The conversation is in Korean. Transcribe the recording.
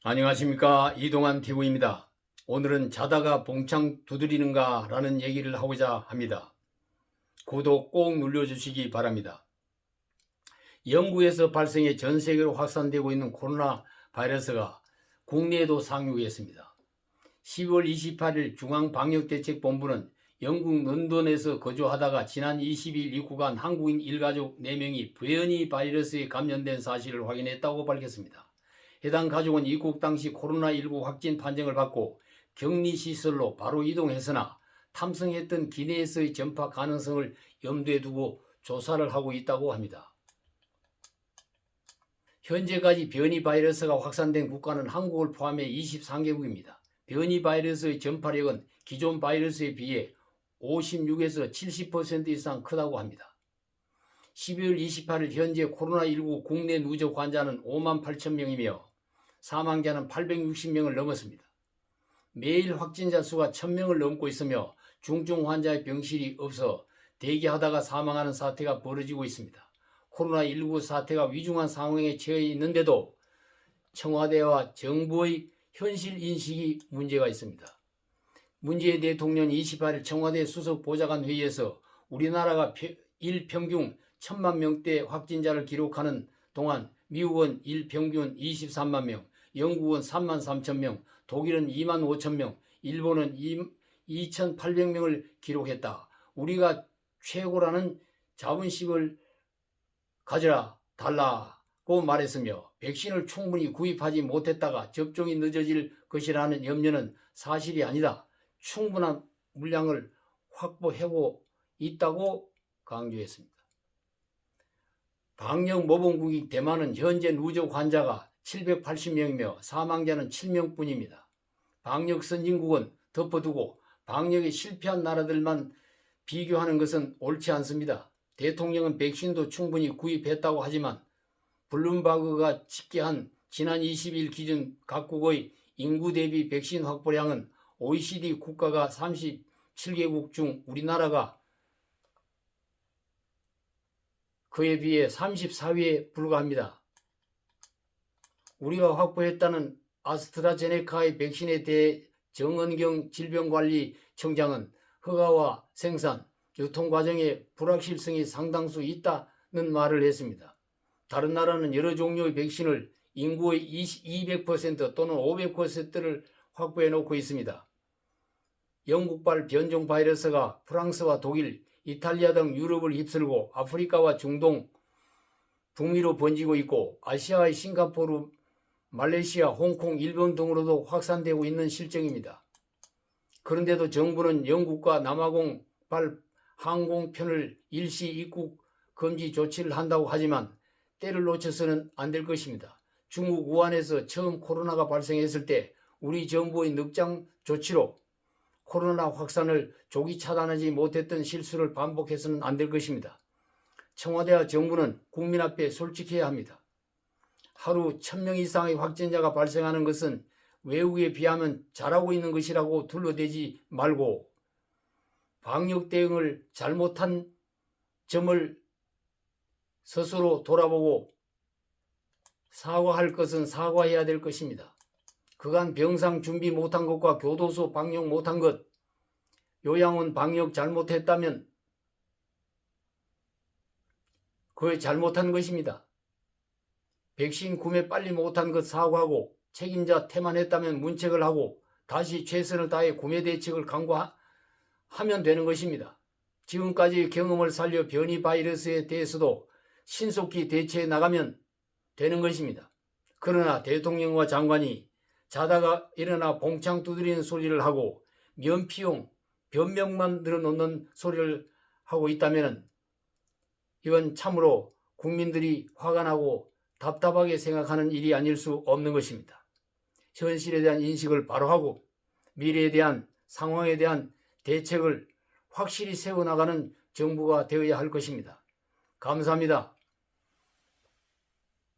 안녕하십니까, 이동환 TV입니다. 오늘은 자다가 봉창 두드리는가 라는 얘기를 하고자 합니다. 구독 꼭 눌러주시기 바랍니다. 영국에서 발생해 전 세계로 확산되고 있는 코로나 바이러스가 국내에도 상륙했습니다. 10월 28일 중앙방역대책본부는 영국 런던에서 거주하다가 지난 20일 입국한 한국인 일가족 4명이 변이 바이러스에 감염된 사실을 확인했다고 밝혔습니다. 해당 가족은 입국 당시 코로나19 확진 판정을 받고 격리시설로 바로 이동했으나 탐성했던 기내에서의 전파 가능성을 염두에 두고 조사를 하고 있다고 합니다. 현재까지 변이 바이러스가 확산된 국가는 한국을 포함해 23개국입니다. 변이 바이러스의 전파력은 기존 바이러스에 비해 56에서 70% 이상 크다고 합니다. 12월 28일 현재 코로나19 국내 누적 환자는 5만 8천 명이며 사망자는 860명을 넘었습니다. 매일 확진자 수가 1000명을 넘고 있으며 중증 환자의 병실이 없어 대기하다가 사망하는 사태가 벌어지고 있습니다. 코로나19 사태가 위중한 상황에 처해 있는데도 청와대와 정부의 현실 인식이 문제가 있습니다. 문재인 대통령이 28일 청와대 수석보좌관 회의에서 우리나라가 일평균 1000만 명대 확진자를 기록하는 동안 미국은 일평균 23만 명, 영국은 3만 3천 명, 독일은 2만 5천 명, 일본은 2,800명을 기록했다. 우리가 최고라는 자부심을 가져라 달라고 말했으며 백신을 충분히 구입하지 못했다가 접종이 늦어질 것이라는 염려는 사실이 아니다. 충분한 물량을 확보하고 있다고 강조했습니다. 방역 모범국인 대만은 현재 누적 환자가 780명이며 사망자는 7명뿐입니다. 방역 선진국은 덮어두고 방역에 실패한 나라들만 비교하는 것은 옳지 않습니다. 대통령은 백신도 충분히 구입했다고 하지만 블룸버그가 집계한 지난 20일 기준 각국의 인구 대비 백신 확보량은 OECD 국가가 37개국 중 우리나라가 그에 비해 34위에 불과합니다. 우리가 확보했다는 아스트라제네카의 백신에 대해 정은경 질병관리청장은 허가와 생산, 유통 과정에 불확실성이 상당수 있다는 말을 했습니다. 다른 나라는 여러 종류의 백신을 인구의 200% 또는 500%를 확보해 놓고 있습니다. 영국발 변종 바이러스가 프랑스와 독일, 이탈리아 등 유럽을 휩쓸고 아프리카와 중동, 북미로 번지고 있고 아시아의 싱가포르, 말레이시아, 홍콩, 일본 등으로도 확산되고 있는 실정입니다. 그런데도 정부는 영국과 남아공발 항공편을 일시 입국 금지 조치를 한다고 하지만 때를 놓쳐서는 안 될 것입니다. 중국 우한에서 처음 코로나가 발생했을 때 우리 정부의 늑장 조치로 코로나 확산을 조기 차단하지 못했던 실수를 반복해서는 안 될 것입니다. 청와대와 정부는 국민 앞에 솔직해야 합니다. 하루 1000명 이상의 확진자가 발생하는 것은 외국에 비하면 잘하고 있는 것이라고 둘러대지 말고 방역 대응을 잘못한 점을 스스로 돌아보고 사과할 것은 사과해야 될 것입니다. 그간 병상 준비 못한 것과 교도소 방역 못한 것, 요양원 방역 잘못했다면 그게 잘못한 것입니다. 백신 구매 빨리 못한 것 사과하고 책임자 태만했다면 문책을 하고 다시 최선을 다해 구매 대책을 강구하면 되는 것입니다. 지금까지의 경험을 살려 변이 바이러스에 대해서도 신속히 대처해 나가면 되는 것입니다. 그러나 대통령과 장관이 자다가 일어나 봉창 두드리는 소리를 하고 면피용, 변명만 늘어놓는 소리를 하고 있다면 이건 참으로 국민들이 화가 나고 답답하게 생각하는 일이 아닐 수 없는 것입니다. 현실에 대한 인식을 바로 하고 미래에 대한 상황에 대한 대책을 확실히 세워나가는 정부가 되어야 할 것입니다. 감사합니다.